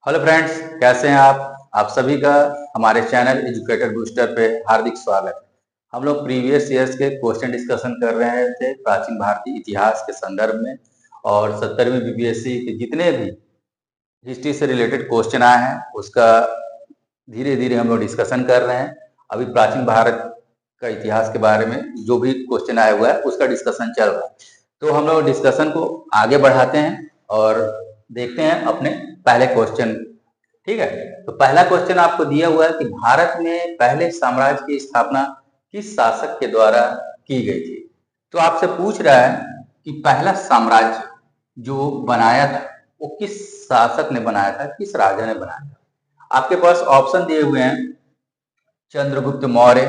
Hello friends, कैसे हैं आप सभी का हमारे चैनल एजुकेटर बूस्टर पे हार्दिक स्वागत है। हम लोग प्रीवियस ईयर्स के क्वेश्चन डिस्कशन कर रहे थे प्राचीन भारतीय इतिहास के संदर्भ में, और 70वीं बीपीएससी के जितने भी हिस्ट्री से रिलेटेड क्वेश्चन आए हैं उसका धीरे धीरे हम लोग डिस्कशन कर रहे हैं। अभी प्राचीन भारत का इतिहास के बारे में जो भी क्वेश्चन आया हुआ है उसका डिस्कशन चल रहा है। तो हम लोग डिस्कशन को आगे बढ़ाते हैं और देखते हैं अपने पहले क्वेश्चन। ठीक है, तो पहला क्वेश्चन आपको दिया हुआ है कि भारत में पहले साम्राज्य की स्थापना किस शासक के द्वारा की गई थी। तो आपसे पूछ रहा है कि पहला साम्राज्य जो बनाया था वो किस शासक ने बनाया था, किस राजा ने बनाया था। आपके पास ऑप्शन दिए हुए हैं, चंद्रगुप्त मौर्य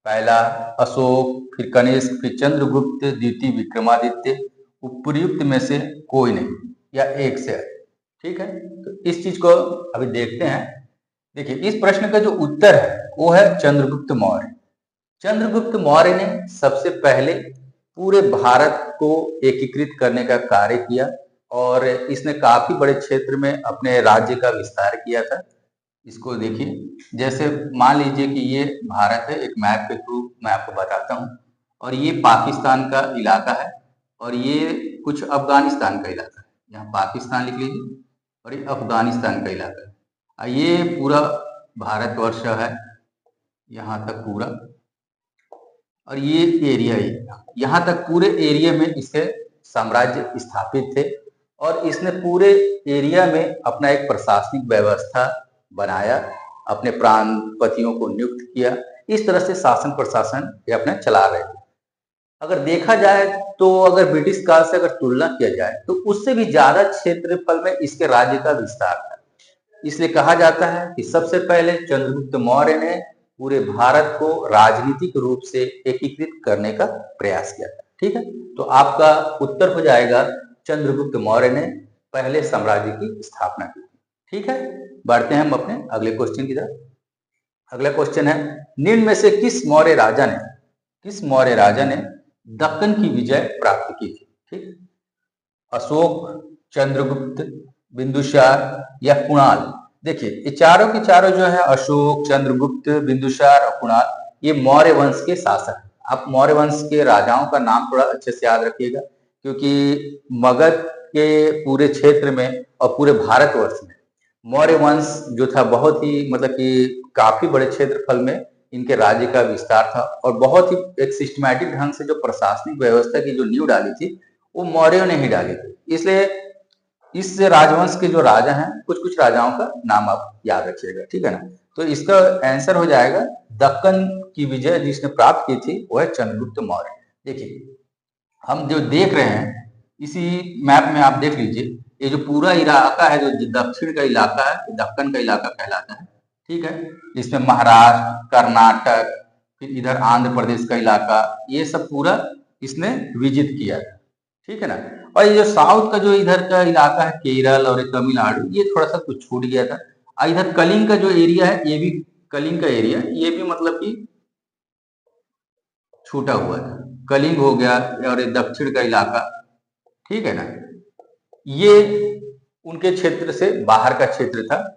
पहला, अशोक, फिर कनिष्क, फिर चंद्रगुप्त द्वितीय, विक्रमादित्य, उपर्युक्त में से कोई नहीं या एक से अधिक। ठीक है, तो इस चीज को अभी देखते हैं। देखिए, इस प्रश्न का जो उत्तर है वो है चंद्रगुप्त मौर्य। चंद्रगुप्त मौर्य ने सबसे पहले पूरे भारत को एकीकृत करने का कार्य किया और इसने काफी बड़े क्षेत्र में अपने राज्य का विस्तार किया था। इसको देखिए, जैसे मान लीजिए कि ये भारत है, एक मैप के थ्रू मैं आपको बताता हूँ, और ये पाकिस्तान का इलाका है और ये कुछ अफगानिस्तान का इलाका है। यहाँ पाकिस्तान लिख लीजिए और ये अफगानिस्तान का इलाका है। ये पूरा भारतवर्ष है यहाँ तक पूरा, और ये एरिया यहाँ तक पूरे एरिया में इसके साम्राज्य स्थापित थे और इसने पूरे एरिया में अपना एक प्रशासनिक व्यवस्था बनाया, अपने प्रांतपतियों को नियुक्त किया। इस तरह से शासन प्रशासन ये अपने चला रहे थे। अगर देखा जाए तो अगर ब्रिटिश काल से अगर तुलना किया जाए तो उससे भी ज्यादा क्षेत्रफल में इसके राज्य का विस्तार था। इसलिए कहा जाता है कि सबसे पहले चंद्रगुप्त मौर्य ने पूरे भारत को राजनीतिक रूप से एकीकृत करने का प्रयास किया था। ठीक है, तो आपका उत्तर हो जाएगा चंद्रगुप्त मौर्य ने पहले साम्राज्य की स्थापना की। ठीक है, बढ़ते हैं हम अपने अगले क्वेश्चन की तरफ। अगला क्वेश्चन है, निम्न में से किस मौर्य राजा ने दक्कन की विजय प्राप्त की थी। ठीक, अशोक, चंद्रगुप्त, बिंदुसार या कुणाल। देखिए, ये चारों के चारों जो है, अशोक, चंद्रगुप्त, बिंदुसार और कुणाल, ये मौर्य वंश के शासक हैं। आप मौर्य वंश के राजाओं का नाम थोड़ा अच्छे से याद रखिएगा, क्योंकि मगध के पूरे क्षेत्र में और पूरे भारतवर्ष में मौर्य वंश जो था बहुत ही मतलब कि काफी बड़े क्षेत्रफल में इनके राज्य का विस्तार था और बहुत ही एक सिस्टमैटिक ढंग से जो प्रशासनिक व्यवस्था की जो नींव डाली थी वो मौर्यों ने ही डाली थी। इसलिए इस राजवंश के जो राजा हैं, कुछ कुछ राजाओं का नाम आप याद रखिएगा। ठीक है ना, तो इसका आंसर हो जाएगा दक्कन की विजय जिसने प्राप्त की थी वो है चंद्रगुप्त मौर्य। देखिए, हम जो देख रहे हैं इसी मैप में आप देख लीजिए, ये जो पूरा इलाका है, जो दक्षिण का इलाका है, दक्कन का इलाका कहलाता है। ठीक है, इसमें महाराष्ट्र, कर्नाटक, फिर इधर आंध्र प्रदेश का इलाका, ये सब पूरा इसने विजित किया है। ठीक है ना, और ये जो साउथ का जो इधर का इलाका है, केरल और तमिलनाडु, ये थोड़ा सा कुछ छूट गया था। और इधर कलिंग का जो एरिया है, ये भी कलिंग का एरिया, ये भी मतलब कि छूटा हुआ था। कलिंग हो गया और दक्षिण का इलाका, ठीक है ना, ये उनके क्षेत्र से बाहर का क्षेत्र था।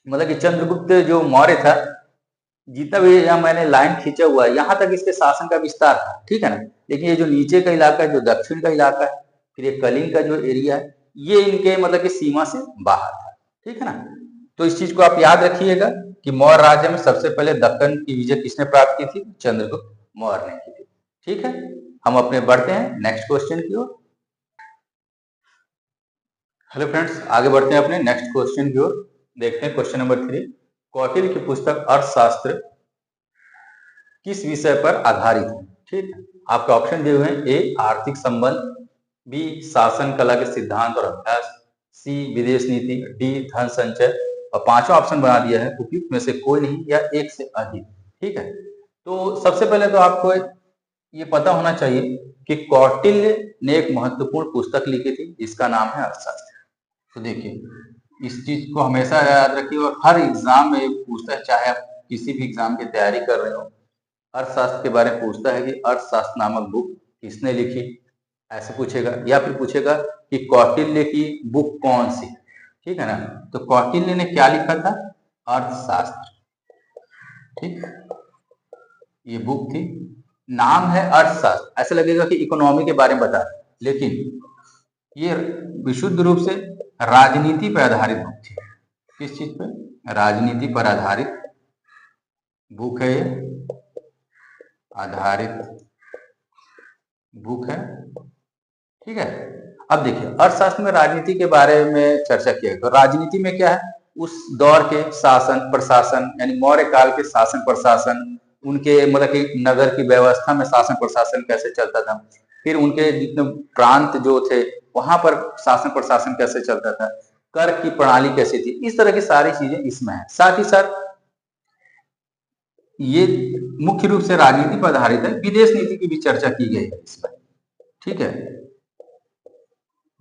मतलब कि चंद्रगुप्त जो मौर्य था, जितना भी यहाँ मैंने लाइन खींचा हुआ है यहाँ तक इसके शासन का विस्तार था। ठीक है ना, लेकिन ये जो नीचे का इलाका है, जो दक्षिण का इलाका है, फिर ये कलिंग का जो एरिया है, ये इनके मतलब कि सीमा से बाहर था। ठीक है ना, तो इस चीज को आप याद रखिएगा कि मौर्य राज्य में सबसे पहले दक्कन की विजय किसने प्राप्त की थी, चंद्रगुप्त मौर्य ने की थी। ठीक है, हम अपने बढ़ते हैं नेक्स्ट क्वेश्चन की ओर। हेलो फ्रेंड्स, आगे बढ़ते हैं अपने नेक्स्ट क्वेश्चन की ओर। देखते हैं क्वेश्चन नंबर 3। कौटिल्य की पुस्तक अर्थशास्त्र किस विषय पर आधारित है। ठीक है, आपके ऑप्शन दिए हुए हैं, ए आर्थिक संबंध, बी शासन कला के सिद्धांत और अभ्यास, सी विदेश नीति, डी धन संचय, और पांचवा ऑप्शन बना दिया है उपयुक्त में से कोई नहीं या एक से अधिक। ठीक है, तो सबसे पहले तो आपको ये पता होना चाहिए कि कौटिल्य ने एक महत्वपूर्ण पुस्तक लिखी थी जिसका नाम है अर्थशास्त्र। तो देखिए, इस चीज को हमेशा याद रखिए और हर एग्जाम में पूछता है, चाहे आप किसी भी एग्जाम की तैयारी कर रहे हो, अर्थशास्त्र के बारे में पूछता है कि अर्थशास्त्र नामक बुक किसने लिखी, ऐसे पूछेगा, या फिर पूछेगा कि कौटिल्य की बुक कौन सी। ठीक है ना। तो कौटिल्य ने क्या लिखा था? अर्थशास्त्र। ठीक, ये बुक थी, नाम है अर्थशास्त्र। ऐसा लगेगा कि इकोनॉमी के बारे में बता रहे, लेकिन ये विशुद्ध रूप से राजनीति पर आधारित बुक थी। किस चीज पे? राजनीति पर आधारित बुक है, ये आधारित बुक है। ठीक है। अब देखिए, अर्थशास्त्र में राजनीति के बारे में चर्चा किया गया। तो राजनीति में क्या है? उस दौर के शासन प्रशासन, यानी मौर्य काल के शासन प्रशासन, उनके मतलब कि नगर की व्यवस्था में शासन प्रशासन कैसे चलता था, फिर उनके जितने प्रांत जो थे वहां पर शासन प्रशासन कैसे चलता था, कर की प्रणाली कैसी थी, इस तरह की सारी चीजें इसमें है। साथ ही साथ ये मुख्य रूप से राजनीति पर आधारित है। विदेश नीति की भी चर्चा की गई है इसमें। ठीक है,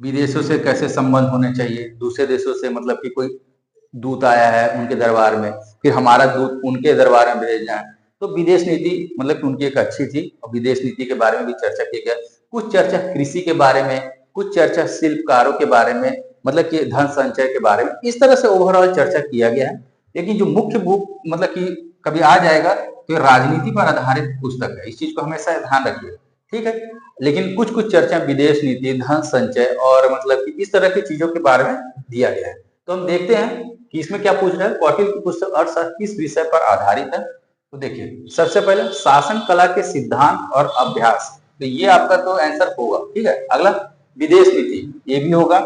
विदेशों से कैसे संबंध होने चाहिए, दूसरे देशों से मतलब कि कोई दूत आया है उनके दरबार में, फिर हमारा दूत उनके दरबार में भेजना है, तो विदेश नीति मतलब कि उनकी एक अच्छी थी। और विदेश नीति के बारे में भी चर्चा की गई। कुछ चर्चा कृषि के बारे में, कुछ चर्चा शिल्पकारों के बारे में, मतलब कि धन संचय के बारे में, इस तरह से ओवरऑल चर्चा किया गया है। लेकिन जो मुख्य बुक मतलब कि कभी आ जाएगा तो राजनीति पर आधारित पुस्तक है, इस चीज को हमेशा ध्यान रखिएगा। ठीक है, लेकिन कुछ कुछ चर्चा विदेश नीति, धन संचय और मतलब कि इस तरह की चीजों के बारे में दिया गया है। तो हम देखते हैं कि इसमें क्या पूछ रहा है। कौटिल्य की पुस्तक अर्थशास्त्र किस विषय पर आधारित है? तो देखिए, सबसे पहले शासन कला के सिद्धांत और अभ्यास, तो ये आपका तो आंसर होगा। ठीक है, अगला विदेश नीति, ये भी होगा।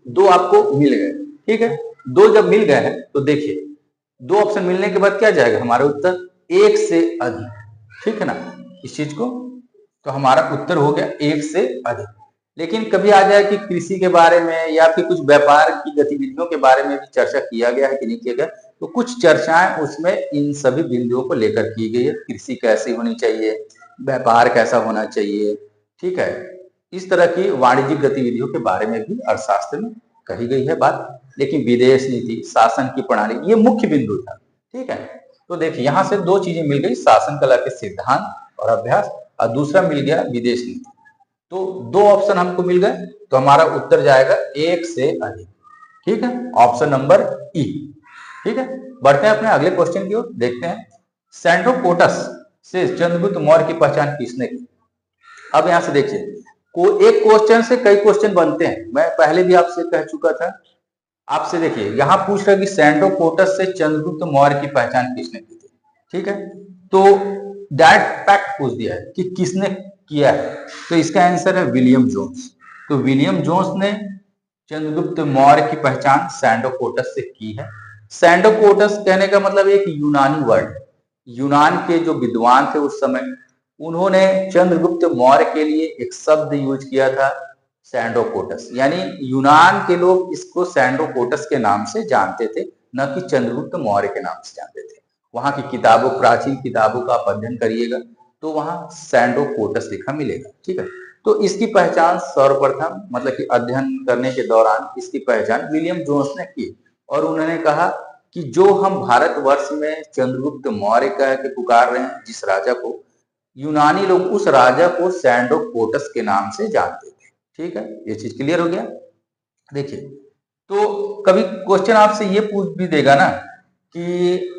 दो आपको मिल गए। ठीक है, दो जब मिल गए हैं तो देखिए, दो ऑप्शन मिलने के बाद क्या जाएगा हमारा उत्तर? एक से अधिक। ठीक है ना, इस चीज को, तो हमारा उत्तर हो गया एक से अधिक। लेकिन कभी आ जाए कि कृषि के बारे में या फिर कुछ व्यापार की गतिविधियों के बारे में भी चर्चा किया गया है कि नहीं किया गया, तो कुछ चर्चाएं उसमें इन सभी बिंदुओं को लेकर की गई है। कृषि कैसी होनी चाहिए, व्यापार कैसा होना चाहिए, ठीक है, इस तरह की वाणिज्यिक गतिविधियों के बारे में भी अर्थशास्त्र में कही गई है बात। लेकिन विदेश नीति, शासन की प्रणाली, ये मुख्य बिंदु था। ठीक है, तो देखिए यहां से दो चीजें मिल गई, शासन कला के सिद्धांत और अभ्यास, और दूसरा मिल गया विदेश नीति। तो दो ऑप्शन हमको मिल गए, तो हमारा उत्तर जाएगा एक से अधिक। ठीक है, ऑप्शन नंबर ई। ठीक है, बढ़ते हैं अपने अगले क्वेश्चन की ओर, देखते हैं। सैंड्रोकोटस से चंद्रगुप्त मौर्य की पहचान किसने की? अब यहां से देखिए, एक क्वेश्चन से कई क्वेश्चन बनते हैं, मैं पहले भी आपसे कह चुका था। आपसे देखिए, यहां पूछ रहा है कि सैंड्रोकोटस से चंद्रगुप्त मौर्य की पहचान किसने की थी। ठीक है, तो डायरेक्ट फैक्ट पूछ दिया है कि किसने किया है, तो इसका आंसर है विलियम जोन्स। तो विलियम जोन्स ने चंद्रगुप्त मौर्य की पहचान सैंडोकोटस से की है। सैंडोकोटस कहने का मतलब एक यूनानी वर्ड है। यूनान के जो विद्वान थे उस समय, उन्होंने चंद्रगुप्त मौर्य के लिए एक शब्द यूज किया था, सैंडोकोटस। यानी यूनान के लोग इसको सैंडोकोटस के नाम से जानते थे, न कि चंद्रगुप्त मौर्य के नाम से जानते थे। वहां की किताबों, प्राचीन किताबों का आप अध्ययन करिएगा तो वहां सैंडोकोटस लिखा मिलेगा। ठीक है, तो इसकी पहचान सर्वप्रथम मतलब कि अध्ययन करने के दौरान इसकी पहचान विलियम जोन्स ने की, और उन्होंने कहा कि जो हम भारतवर्ष में चंद्रगुप्त मौर्य कह के पुकार रहे हैं जिस राजा को, यूनानी लोग उस राजा को सैंडोकोटस के नाम से जानते थे। ठीक है, ये चीज क्लियर हो गया। देखिए, तो कभी क्वेश्चन आपसे ये पूछ भी देगा ना कि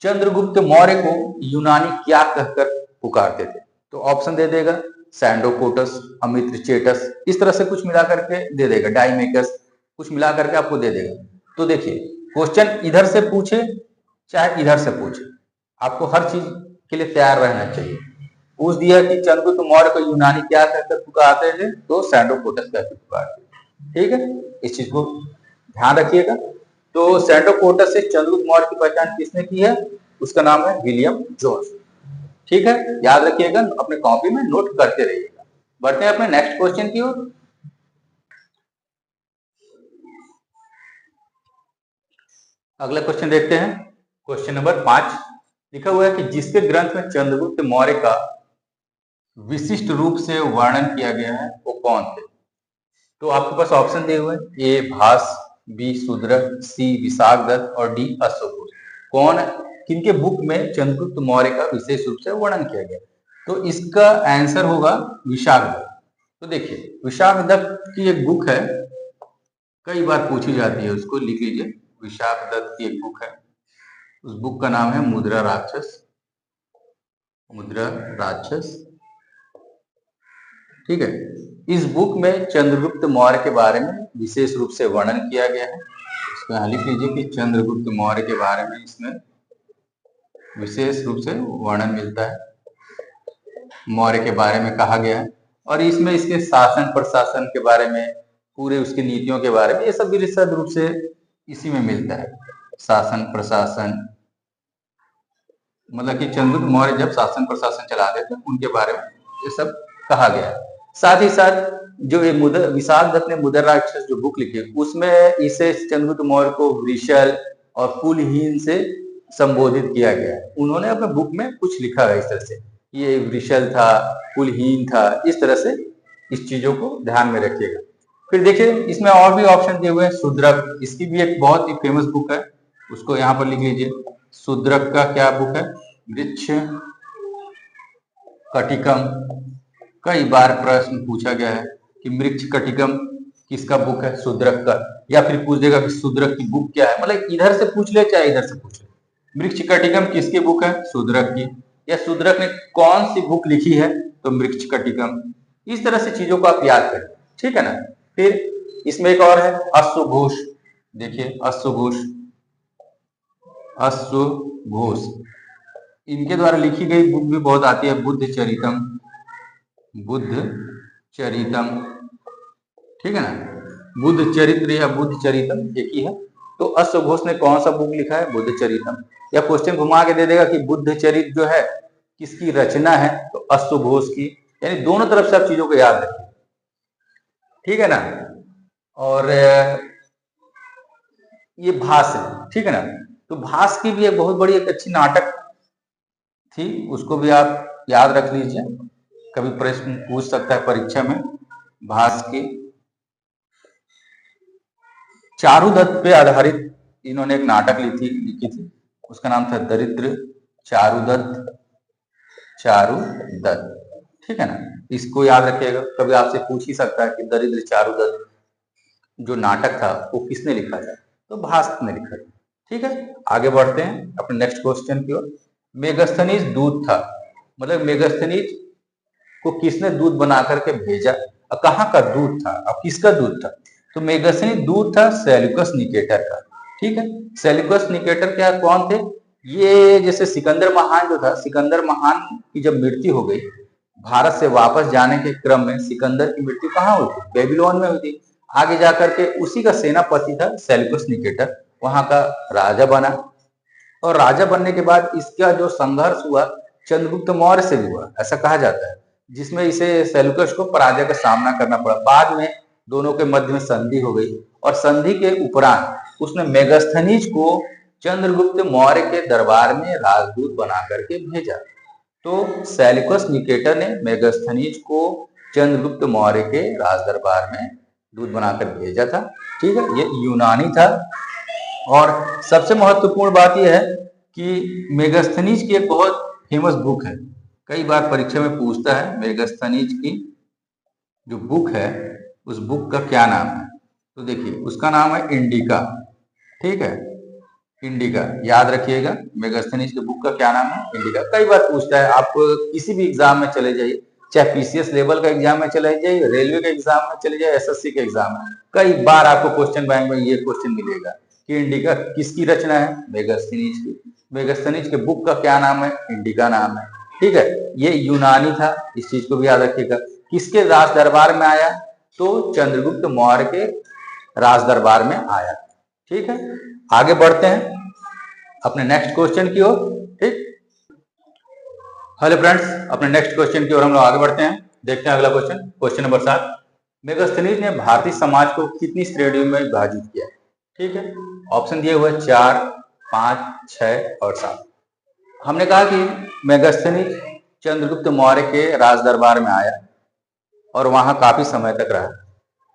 चंद्रगुप्त मौर्य को यूनानी क्या कहकर पुकारते थे, तो ऑप्शन दे देगा सैंडोकोटस, अमित्रचेटस, इस तरह से कुछ मिला करके दे देगा, डाइमेकस, कुछ मिला करके आपको दे देगा। तो देखिए, क्वेश्चन इधर से पूछे चाहे इधर से पूछे, आपको हर चीज के लिए तैयार रहना चाहिए। पूछ दिया कि चंद्रगुप्त मौर्य को यूनानी क्या कहकर पुकारते थे, तो सैंडोकोटस कहकर पुकारते थे। ठीक है, इस चीज को ध्यान रखिएगा। तो सैंडोकोटस से चंद्रगुप्त मौर्य की पहचान किसने की है? उसका नाम है विलियम जोन्स। ठीक है, याद रखिएगा, अपने कॉपी में नोट करते रहिएगा। बढ़ते हैं अपने नेक्स्ट क्वेश्चन की ओर। अगला क्वेश्चन देखते हैं, क्वेश्चन नंबर 5। लिखा हुआ है कि जिसके ग्रंथ में चंद्रगुप्त मौर्य का विशिष्ट रूप से वर्णन किया गया है वो कौन थे? तो आपके पास ऑप्शन दिए हुए हैं, ए भास, बी शूद्रक, सी विशाखदत्त और डी अशोक। कौन, किनके बुक में चंद्रगुप्त मौर्य का विशेष रूप से वर्णन किया गया? तो इसका आंसर होगा विशाखदत्त। तो देखिए, विशाखदत्त की एक बुक है कई बार पूछी जाती है, उसको लिख लीजिए। विशाख दत्त की एक बुक है, उस बुक का नाम है मुद्रा राक्षस। मुद्रा राक्षस, ठीक है। इस बुक में चंद्रगुप्त मौर्य के बारे में विशेष रूप से वर्णन किया गया है। इसको यहाँ लिख लीजिए कि चंद्रगुप्त मौर्य के बारे में इसमें विशेष रूप से वर्णन मिलता है, मौर्य के बारे में कहा गया है। और इसमें इसके शासन प्रशासन के बारे में, पूरे उसकी नीतियों के बारे में, ये सब भी विशद रूप से इसी में मिलता है। शासन प्रशासन, मतलब कि चंद्रगुप्त मौर्य जब शासन प्रशासन चलाते थे उनके बारे में ये सब कहा गया है। साथ ही साथ जो ये विशाख दत्त ने मुद्रा राक्षस जो बुक लिखी, उसमें इसे चंद्रगुप्त मौर्य को वृषल और कुलहीन से संबोधित किया गया है। उन्होंने अपने बुक में कुछ लिखा है इस तरह से, ये वृषल था, कुलहीन था, इस तरह से इस चीजों को ध्यान में रखिएगा। फिर देखिए इसमें और भी ऑप्शन दिए हुए हैं। शूद्रक, इसकी भी एक बहुत ही फेमस बुक है, उसको यहाँ पर लिख लीजिए। शूद्रक का क्या बुक है? वृक्ष कटिकम। कई बार प्रश्न पूछा गया है कि वृक्ष कटिकम किसका बुक है? शूद्रक का। या फिर पूछ देगा कि शूद्रक की बुक क्या है, मतलब इधर से पूछ ले चाहे इधर से पूछ ले। वृक्ष कटिकम किसकी बुक है? शूद्रक की। या शूद्रक ने कौन सी बुक लिखी है? तो वृक्ष कटिकम। इस तरह से चीजों को आप याद करें, ठीक है ना। फिर इसमें एक और है अश्वघोष। देखिए अश्वघोष, अश्वघोष इनके द्वारा लिखी गई बुक भी बहुत आती है, बुद्ध चरितम। बुद्ध चरितम, ठीक है ना। बुद्ध चरित्र या बुद्ध चरितम एक ही है। तो अश्वघोष ने कौन सा बुक लिखा है? बुद्ध चरितम। या क्वेश्चन घुमा के दे देगा कि बुद्ध चरित्र जो है किसकी रचना है? तो अश्वघोष की। यानी दोनों तरफ से आप चीजों को याद रखें, ठीक है ना। और ये भास है, ठीक है ना। तो भास की भी एक बहुत बड़ी एक अच्छी नाटक थी, उसको भी आप याद रख लीजिए, कभी प्रश्न पूछ सकता है परीक्षा में। भास की चारुदत्त पे आधारित इन्होंने एक नाटक लिखी थी, उसका नाम था दरिद्र चारुदत्त। चारुदत्त, ठीक है ना। इसको याद रखिएगा, कभी आपसे पूछ ही सकता है कि दरिद्र चारुदत्त जो नाटक था वो किसने लिखा था? तो भास ने लिखा था, ठीक है। आगे बढ़ते हैं अपने नेक्स्ट क्वेश्चन की ओर। मेगास्थनीज दूत था, मतलब मेगास्थनीज को किसने दूत बना करके भेजा? कहाँ का दूत था? अब किसका दूत था? तो मेगास्थनीज दूत था सेल्यूकस निकेटर का, ठीक है। सेल्यूकस निकेटर क्या कौन थे? ये जैसे सिकंदर महान जो था, सिकंदर महान की जब मृत्यु हो गई, भारत से वापस जाने के क्रम में सिकंदर की मृत्यु कहाँ हुई थी? बेबीलोन में हुई थी। आगे जाकर के उसी का सेनापति था सेल्यूकस निकेटर, वहां का राजा बना। और राजा बनने के बाद इसका जो संघर्ष हुआ चंद्रगुप्त मौर्य से भी हुआ, ऐसा कहा जाता है, जिसमें इसे सेल्यूकस को पराजय का सामना करना पड़ा। बाद में दोनों के मध्य में संधि हो गई, और संधि के उपरांत उसने मेगास्थनीज को चंद्रगुप्त मौर्य के दरबार में राजदूत बना करके भेजा। तो सेल्यूकस निकेटर ने मेगास्थनीज को चंद्रगुप्त मौर्य के राज दरबार में दूत बनाकर भेजा था, ठीक है। ये यूनानी था। और सबसे महत्वपूर्ण बात यह है कि मेगास्थनीज की एक बहुत फेमस बुक है, कई बार परीक्षा में पूछता है मेगास्थनीज की जो बुक है उस बुक का क्या नाम है? तो देखिए उसका नाम है इंडिका, ठीक है। इंडिका याद रखिएगा, मेगास्थनीज के बुक का क्या नाम है? इंडिका। कई बार पूछता है, आप किसी भी एग्जाम में चले जाइए, चाहे पीसीएस लेवल का एग्जाम में चले जाइए, रेलवे के एग्जाम में चले जाइए, एसएससी के एग्जाम में, कई बार आपको क्वेश्चन बैंक में ये क्वेश्चन मिलेगा कि इंडिका किसकी रचना है? मेगास्थनीज की। मेगास्थनीज के बुक का क्या नाम है? इंडिका नाम है, ठीक है। ये यूनानी था, इस चीज को भी याद रखिएगा। किसके राज दरबार में आया? तो चंद्रगुप्त मौर्य के राज दरबार में आया, ठीक है। आगे बढ़ते हैं अपने नेक्स्ट क्वेश्चन की ओर, ठीक। हेलो फ्रेंड्स, अपने नेक्स्ट क्वेश्चन की ओर हम लोग आगे बढ़ते हैं। देखते हैं अगला क्वेश्चन, क्वेश्चन नंबर 7। मेगास्थनीज ने भारतीय समाज को कितनी श्रेणियों में विभाजित किया? ठीक है, ऑप्शन दिए हुए 4, 5, 6 और 7। हमने कहा कि मेगास्थनीज चंद्रगुप्त मौर्य के राज दरबार में आया और वहां काफी समय तक रहा,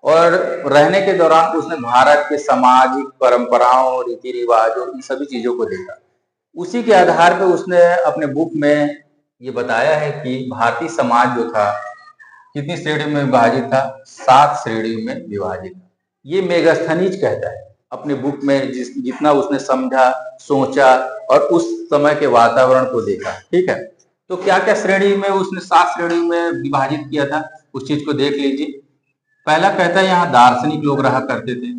और रहने के दौरान उसने भारत के सामाजिक परंपराओं, रीति रिवाजों, इन सभी चीजों को देखा। उसी के आधार पर उसने अपने बुक में ये बताया है कि भारतीय समाज जो था कितनी श्रेणियों में विभाजित था? 7 श्रेणियों में विभाजित था। ये मेगास्थनीज कहता है अपने बुक में, जितना उसने समझा, सोचा और उस समय के वातावरण को देखा। ठीक है, तो क्या क्या श्रेणी में उसने 7 श्रेणी में विभाजित किया था, उस चीज को देख लीजिए। पहला कहता है यहाँ दार्शनिक लोग रहा करते थे।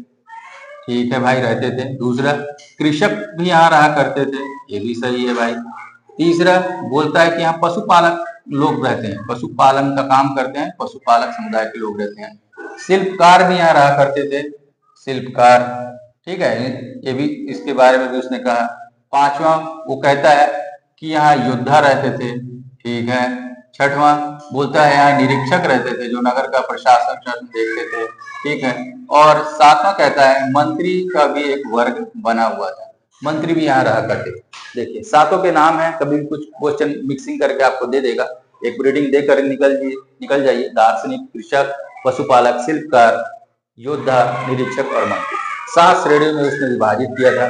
ठीक है भाई, रहते थे। दूसरा, कृषक भी यहाँ रहा करते थे, ये भी सही है भाई। तीसरा बोलता है कि यहाँ पशुपालक लोग रहते हैं, पशुपालन का काम करते हैं, पशुपालक समुदाय के लोग रहते हैं। शिल्पकार भी यहाँ रहा करते थे, शिल्पकार। ठीक है, ये भी, इसके बारे में भी उसने कहा। पांचवा वो कहता है कि यहाँ योद्धा रहते थे। ठीक है। छठवां बोलता है यहाँ निरीक्षक रहते थे, जो नगर का प्रशासन देखते थे। ठीक है। और सातवां कहता है मंत्री का भी एक वर्ग बना हुआ था, मंत्री भी यहाँ रहा करते थे। देखिए, सातों के नाम है, कभी भी कुछ क्वेश्चन मिक्सिंग करके आपको दे देगा, एक रीडिंग देकर निकल जाइए। दार्शनिक, कृषक, पशुपालक, शिल्पकार, योद्धा, निरीक्षक और मंत्री, 7 श्रेणियों में उसने विभाजित किया था।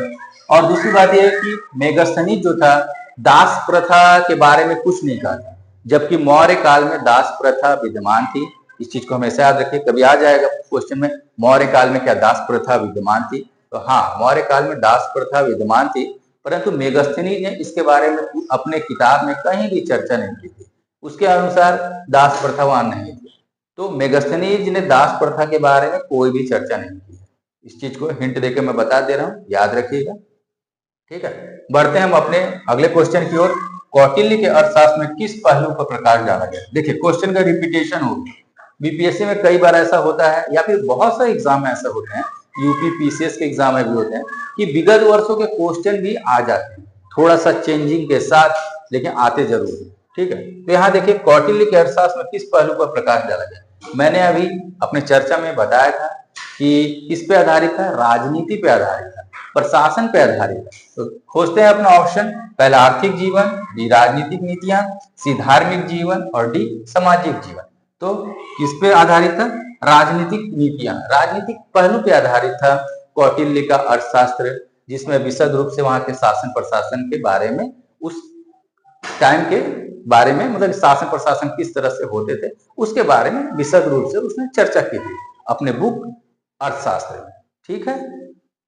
और दूसरी बात यह है कि मेगास्थनीज जो था, दास प्रथा के बारे में कुछ नहीं कहा था, जबकि मौर्य काल में दास प्रथा विद्यमान थी। इस चीज को हमेशा याद रखिए, कभी आ जाएगा क्वेश्चन में, मौर्य काल में क्या दास प्रथा विद्यमान थी? तो हाँ, मौर्य काल में दास प्रथा विद्यमान थी, परंतु मेगास्थनीज ने इसके बारे में अपने किताब में कहीं भी चर्चा नहीं की थी। उसके अनुसार दास प्रथा वहां नहीं थी। तो मेगास्थनीज ने दास प्रथा के बारे में कोई भी चर्चा नहीं की। इस चीज को हिंट देकर मैं बता दे रहा हूं, याद रखिएगा। ठीक है, बढ़ते हैं हम अपने अगले क्वेश्चन की ओर। कौटिल्य के अर्थशास्त्र में किस पहलू पर प्रकाश डाला गया? देखिए, क्वेश्चन का रिपीटेशन होगी, बीपीएससी में कई बार ऐसा होता है, या फिर बहुत से एग्जाम में ऐसा होते हैं, यूपी पीसीएस के एग्जाम में भी होते हैं, कि विगत वर्षों के क्वेश्चन भी आ जाते हैं, थोड़ा सा चेंजिंग के साथ, लेकिन आते जरूर है। ठीक है, तो यहाँ देखिए, कौटिल्य के अर्थशास्त्र में किस पहलू पर प्रकाश डाला गया? मैंने अभी अपने चर्चा में बताया था कि किस पे आधारित है, राजनीति पे आधारित है, प्रशासन पे आधारित है। तो खोजते हैं अपना ऑप्शन, पहला आर्थिक जीवन, बी राजनीतिक नीतियां, सी धार्मिक जीवन और डी सामाजिक जीवन। तो किस पे आधारित था? राजनीतिक नीतियां, राजनीतिक पहलू पे आधारित था कौटिल्य का अर्थशास्त्र, जिसमें विशद रूप से वहां के शासन प्रशासन के बारे में, उस टाइम के बारे में, मतलब शासन प्रशासन किस तरह से होते थे उसके बारे में विशद रूप से उसने चर्चा की थी अपने बुक अर्थशास्त्र में। ठीक है,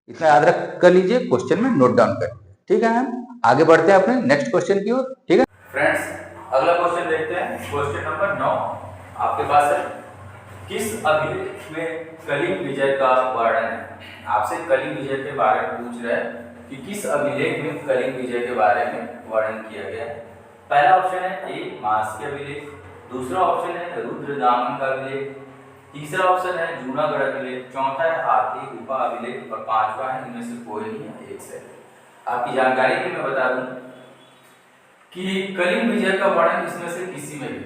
इतना याद रख कर लीजिए, क्वेश्चन में नोट डाउन कर लीजिए। ठीक है, हम आगे बढ़ते हैं अपने नेक्स्ट क्वेश्चन की ओर। ठीक है फ्रेंड्स, अगला क्वेश्चन देखते हैं, क्वेश्चन नंबर 9 आपके पास है। किस अभिलेख में कलिंग विजय का वर्णन है? आपसे कलिंग विजय के बारे में पूछ रहा है कि किस अभिलेख में कलिंग विजय के बारे में वर्णन किया गया है। पहला ऑप्शन है ए मास्की अभिलेख, दूसरा ऑप्शन है रुद्रदामन का अभिलेख, तीसरा ऑप्शन है जूनागढ़ अभिलेख, चौथा है हाथी गुफा अभिलेख और पांचवा है इनमें से कोई नहीं है, एक से। आपकी जानकारी के लिए मैं बता दूं कि कलिंग विजय का वर्णन इसमें से किसी में भी,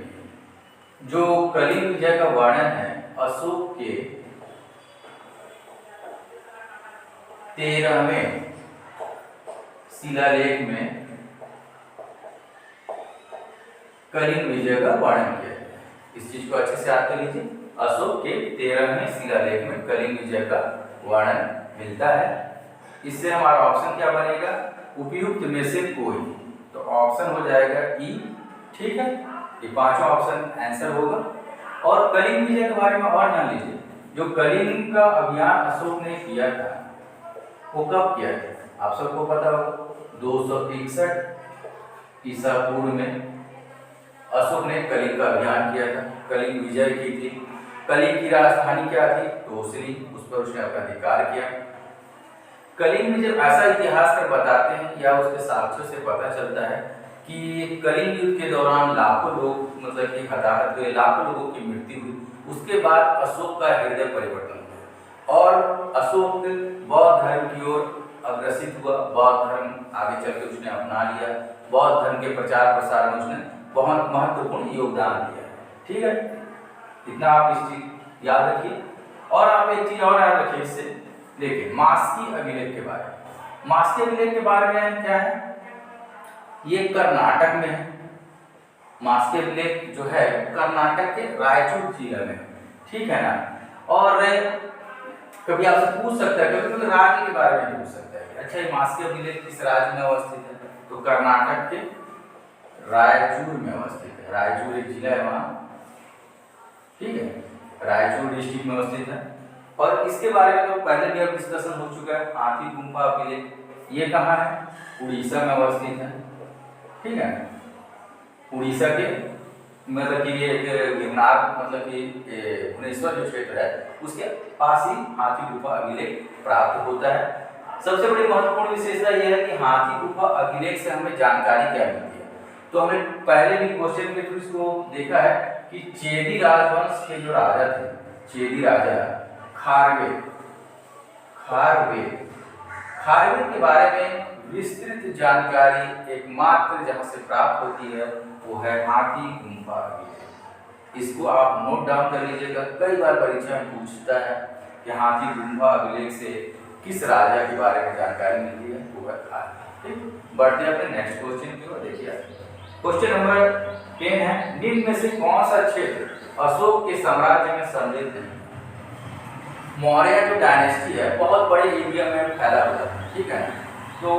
जो कलिंग विजय का वर्णन है अशोक के 13वें शिलालेख में कलिंग विजय का वर्णन किया गया। इस चीज को अच्छे से याद कर लीजिए, अशोक के 13वें शिलालेख में कलिंग विजय का वर्णन मिलता है। इससे हमारा ऑप्शन क्या बनेगा? उपयुक्त में से कोई, तो ऑप्शन हो जाएगा ई। ठीक है, ये पांचवा ऑप्शन आंसर होगा। और कलिंग विजय के बारे में और जान लीजिए, जो कलिंग का अभियान अशोक ने किया था वो कब किया था? आप सबको पता होगा, 261 ईसा पूर्व में अशोक ने कलिंग का अभियान किया था, कलिंग विजय की थी। कलिंग की राजधानी क्या थी? तोसरी, उस पर उसने अपना अधिकार किया। कलिंग में जब ऐसा इतिहास कर बताते हैं या उसके साक्ष्यों से पता चलता है कि कलिंग युद्ध के दौरान लाखों लोग, मतलब कि हताहत हुए, लाखों लोगों की मृत्यु हुई। उसके बाद अशोक का हृदय परिवर्तन हुआ और अशोक बौद्ध धर्म की ओर अग्रसित हुआ। बौद्ध धर्म आगे चल के उसने अपना लिया। बौद्ध धर्म के प्रचार प्रसार में उसने बहुत महत्वपूर्ण योगदान दिया। ठीक है, इतना आप इस चीज याद रखिए। और आप एक चीज और याद रखिए इससे, देखिए मास्की अभिलेख के बारे में। मास्की अभिलेख के बारे में क्या है? ये कर्नाटक में है। मास्की अभिलेख जो है कर्नाटक के रायचूर जिले में, ठीक है ना। और कभी आपसे पूछ सकता है, कभी राज्य के बारे में पूछ सकता है, अच्छा ये मास्की अभिलेख किस राज्य में अवस्थित है? तो कर्नाटक के रायचूर में अवस्थित है। रायचूर एक जिला है वहां, ठीक है, रायचूर डिस्ट्रिक्ट में अवस्थित है। और इसके बारे में तो पहले भी अब डिस्कशन हो चुका है। हाथी गुम्फा अभिलेख ये कहाँ है? उड़ीसा में अवस्थित है, ठीक है। उड़ीसा के मतलब कि ये गिरनार मतलब कि भुवनेश्वर जो क्षेत्र है उसके पास ही हाथी गुफा अभिलेख प्राप्त होता है। सबसे बड़ी महत्वपूर्ण विशेषता यह है कि हाथी गुफा अभिलेख से हमें जानकारी क्या मिलती है। तो हमने पहले भी क्वेश्चन के थ्रू इसको देखा है कि चेदी राजवंश के जो राजा थे, चेदी राजा खारवेल के बारे में विस्तृत जानकारी एकमात्र जहां से प्राप्त होती है वो है हाथी गुम्फा अभिलेख। इसको आप नोट डाउन कर लीजिएगा, कई बार परीक्षा में पूछता है कि हाथी गुम्फा अभिलेख से किस राजा के बारे में जानकारी मिलती है, वो है खारवेल। ठीक, बढ़ते हैं अपने नेक्स्ट क्वेश्चन की ओर। देखिए क्वेश्चन नंबर 10 है, निम्न में से कौन सा क्षेत्र अशोक के साम्राज्य में समृद्ध है? मौर्य जो डायनेस्टी है बहुत बड़े एरिया में फैला हुआ है, ठीक है। तो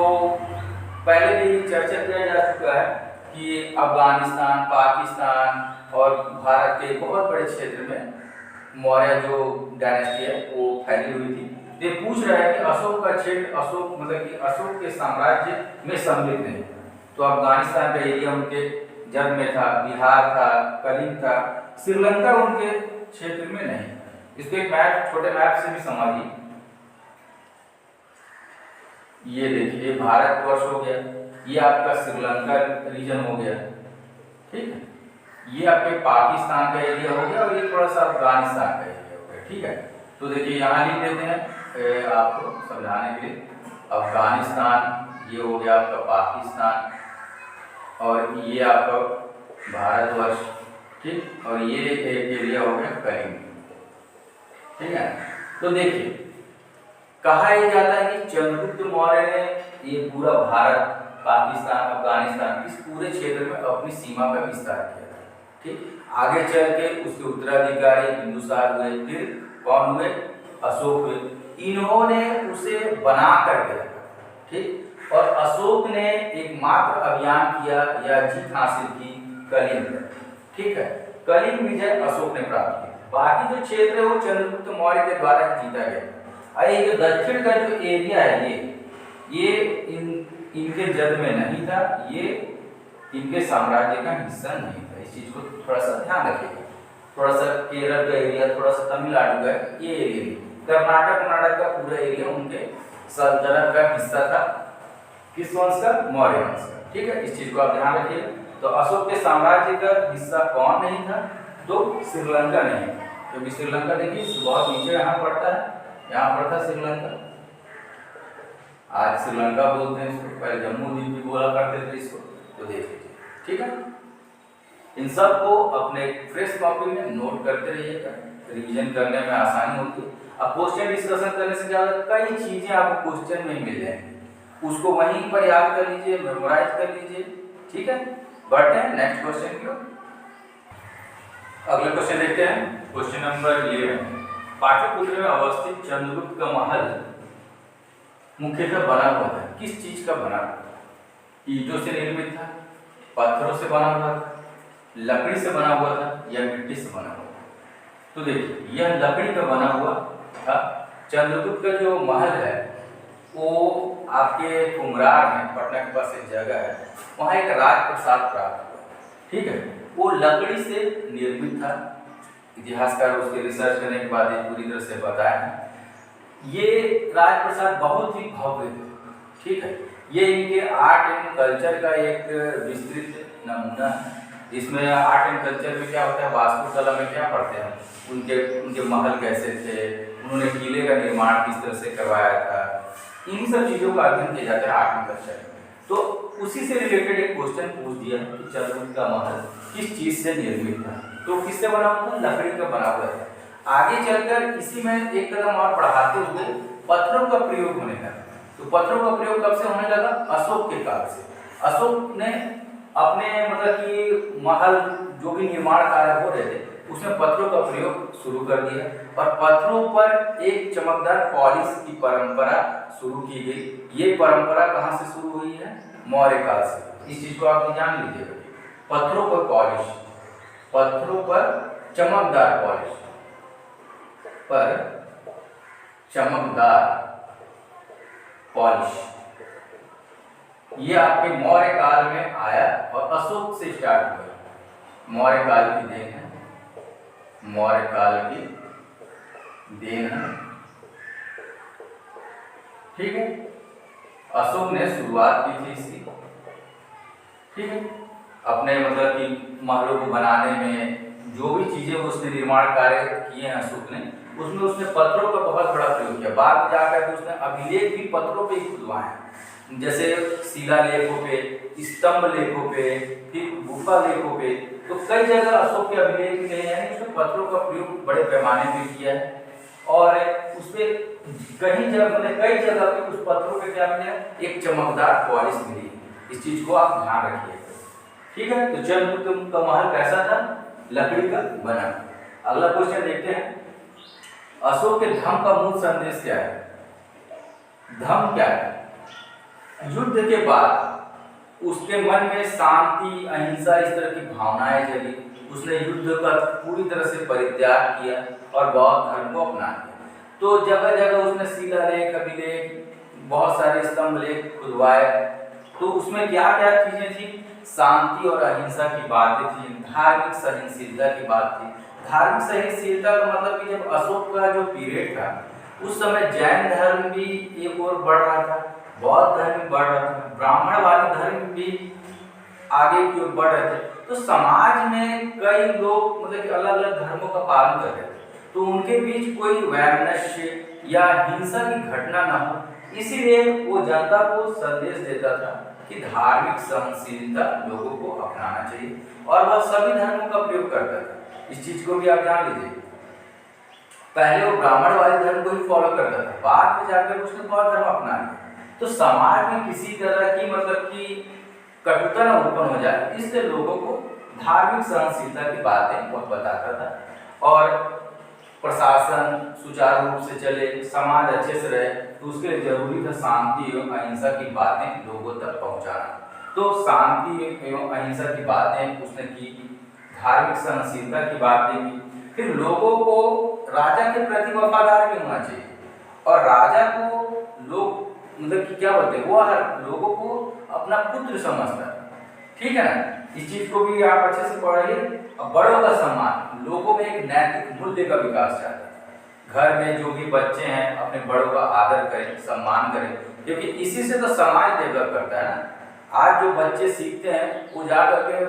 पहले भी चर्चा किया जा चुका है कि अफगानिस्तान, पाकिस्तान और भारत के बहुत बड़े क्षेत्र में मौर्य जो डायनेस्टी है वो फैली हुई थी। ये पूछ रहा है कि अशोक का क्षेत्र, अशोक मतलब कि अशोक के साम्राज्य में सम्मिलित है। तो अफगानिस्तान का एरिया उनके जब में था, बिहार था, कलिंग था, श्रीलंका उनके क्षेत्र में नहीं। इसको एक मैप, छोटे मैप से भी समझिए। ये देखिए भारतवर्ष हो गया, ये आपका श्रीलंका रीजन हो गया, ठीक है। ये आपके पाकिस्तान का एरिया हो गया और ये थोड़ा सा अफगानिस्तान का एरिया हो गया, ठीक है। तो देखिए यहाँ लिख देते हैं आपको समझाने के लिए। अफगानिस्तान ये हो गया आपका पाकिस्तान और ये आपका भारतवर्ष, ठीक। और ये एक एरिया हो गया कलिंग, ठीक है। तो देखिए कहा यह जाता है कि चंद्रगुप्त मौर्य ने ये पूरा भारत, पाकिस्तान, अफगानिस्तान इस पूरे क्षेत्र में अपनी सीमा का विस्तार किया था, ठीक। आगे चल के उसके उत्तराधिकारी बिंदुसार हुए, फिर कौन हुए? अशोक हुए। इन्होंने उसे बना करके रखा, ठीक। और अशोक ने एकमात्र अभियान किया या जीत हासिल की कलिंग पर, ठीक है। कलिंग विजय अशोक ने प्राप्त की। बाकी जो क्षेत्र है वो चंद्रगुप्त मौर्य के द्वारा जीता गया। अरे ये जो दक्षिण का जो एरिया है ये इनके जद में नहीं था, ये इनके साम्राज्य का हिस्सा नहीं था। इस चीज को थोड़ा सा ध्यान रखिएगा। थोड़ा सा केरल का एरिया, थोड़ा सा तमिलनाडु का ये एरिया, कर्नाटक का पूरा एरिया उनके सल्तनत का हिस्सा था। किस वंश का? मौर्य वंश का, ठीक है। इस चीज को आप ध्यान रखिएगा। तो अशोक के साम्राज्य का हिस्सा कौन नहीं था? तो श्रीलंका नहीं, क्योंकि श्रीलंका देखिए बहुत नीचे यहाँ पड़ता है, यहाँ पर था श्रीलंका। आज श्रीलंका बोलते हैं इसको, पहले जम्मू द्वीप भी बोला करते थे इसको। तो देख लीजिए, ठीक है। इन सब को अपने फ्रेश कॉपी में नोट करते रहिएगा, रिवीजन करने में आसानी होती है। अब क्वेश्चन डिस्कशन करने से ज़्यादा कई चीजें आपको क्वेश्चन में मिल जाएंगी, उसको वहीं पर याद कर लीजिए, मेमोराइज कर लीजिए, ठीक है। बढ़ते हैं नेक्स्ट क्वेश्चन की ओर। अगले क्वेश्चन देखते हैं, क्वेश्चन नंबर 11। पाटलिपुत्र में अवस्थित चंद्रगुप्त का महल मुख्यतः बना हुआ था, किस चीज का बना हुआ था? ईंटों से निर्मित था, पत्थरों से बना हुआ था, लकड़ी से बना हुआ था या मिट्टी से बना हुआ था? तो देखिए यह लकड़ी का बना हुआ था। चंद्रगुप्त का जो महल है वो आपके कुमरार में, पटना के पास एक जगह है, वहाँ एक राजप्रसाद प्राप्त हुआ, ठीक है। वो लकड़ी से निर्मित था। इतिहासकार उसके रिसर्च करने के बाद पूरी तरह से बताया है। ये राजप्रसाद बहुत ही भव्य थे, ठीक है। ये इनके आर्ट एंड कल्चर का एक विस्तृत नमूना है, जिसमें आर्ट एंड कल्चर में क्या होता है, वास्तुकला में क्या पढ़ते हैं, उनके महल कैसे थे, उन्होंने किले का निर्माण किस तरह से करवाया था, इन सब चीज़ों का अध्ययन किया जाता है आर्ट एंड कल्चर में। तो उसी से रिलेटेड एक क्वेश्चन पूछ दिया कि चंद्रगुप्त का महल किस चीज़ से निर्मित था? तो किससे बना हुआ था? लकड़ी का बना हुआ था। आगे चलकर इसी में एक कदम और बढ़ाते हुए पत्थरों का प्रयोग होने लगा। तो पत्थरों का प्रयोग कब से होने लगा? अशोक के काल से। अशोक ने अपने मतलब कि महल जो भी निर्माण कार्य हो रहे थे उसमें पत्थरों का प्रयोग शुरू कर दिया और पत्थरों पर एक चमकदार पॉलिश की परंपरा शुरू की गई। ये परंपरा कहाँ से शुरू हुई है? मौर्य काल से। इस चीज को आप जान लीजिएगा। पत्थरों पर पॉलिश, पत्थरों पर चमकदार पॉलिश पर चमकदार, पॉलिश। ये आपके मौर्य काल में आया और अशोक से स्टार्ट हुआ। मौर्य काल की देन है, मौर्य काल की देन है, ठीक है। अशोक ने शुरुआत की थी इसकी, ठीक है। अपने मतलब कि महलों को बनाने में जो भी चीजें उसने निर्माण कार्य किए हैं अशोक ने, उसमें उसने पत्थरों का बहुत बड़ा प्रयोग किया। बाद में जाकर के उसने अभिलेख भी पत्थरों पे ही खुदवाए, जैसे शिलालेखों पे, स्तंभ लेखों पे, फिर गुफा लेखों पे। तो कई जगह अशोक के अभिलेख मिले हैं, यानी उसने पत्थरों का प्रयोग बड़े पैमाने पे किया है। और उसपे कई जगह पे उस पत्थरों पे क्या मिला, एक चमकदार पॉलिश मिली। इस चीज को आप ध्यान रखिए, ठीक है। तो चंद्रगुप्त का महल कैसा था, लकड़ी का बना। अगला क्वेश्चन देखते हैं, अशोक के धम्म का मूल संदेश क्या है। धम्म क्या है? युद्ध के बाद उसके मन में शांति, अहिंसा, इस तरह की भावनाएं जगी। उसने युद्ध का पूरी तरह से परित्याग किया और बौद्ध धर्म को अपना लिया। तो जगह जगह उसने शिलालेख, अभिलेख, बहुत सारे स्तंभ लेख खुदवाए। तो उसमें क्या क्या चीजें थी, शांति और अहिंसा की बातें थी, धार्मिक सहनशीलता की बात थी। धार्मिक सहनशीलता का मतलब कि जब अशोक का जो पीरियड था उस समय जैन धर्म भी एक ओर बढ़ रहा था, बौद्ध धर्म भी बढ़ रहा था, ब्राह्मणवादी धर्म भी आगे की ओर बढ़ रहे थे। तो समाज में कई लोग मतलब कि अलग अलग धर्मों का पालन कर रहे थे, तो उनके बीच कोई वैमनस्य या हिंसा की घटना न हो, इसीलिए वो जनता को संदेश देता था कि धार्मिक सहनशीलता लोगों को अपनाना चाहिए, और वह सभी धर्मों का प्रयोग करता था। इस चीज को भी आप जान लीजिए। पहले वो ब्राह्मणवादी धर्म को ही फॉलो करता था, बाद में जाकर उसने बौद्ध धर्म अपना लिया। तो समाज में किसी तरह की मतलब कि कटुता न उत्पन्न हो जाए, इसलिए लोगों को धार्मिक सहनशीलता की बातें वो बताता था। और प्रशासन सुचारू रूप से चले, समाज अच्छे से रहे, तो उसके लिए जरूरी था शांति एवं अहिंसा की बातें लोगों तक पहुंचाना। तो शांति एवं अहिंसा की बातें उसने की, धार्मिक सहनशीलता की बातें की। फिर लोगों को राजा के प्रति वफादार भी होना चाहिए, और राजा को लोग मतलब कि क्या बोलते हैं, वो हर लोगों को अपना पुत्र समझता है, ठीक है ना। इस चीज को भी आप अच्छे से पढ़िए। और बड़ों का सम्मान, लोगों में एक नैतिक मूल्य का विकास चाहता है। घर में जो भी बच्चे हैं अपने बड़ों का आदर करें, सम्मान करें, क्योंकि इसी से तो समाज डेवलप करता है ना। आज जो बच्चे सीखते हैं वो जा करके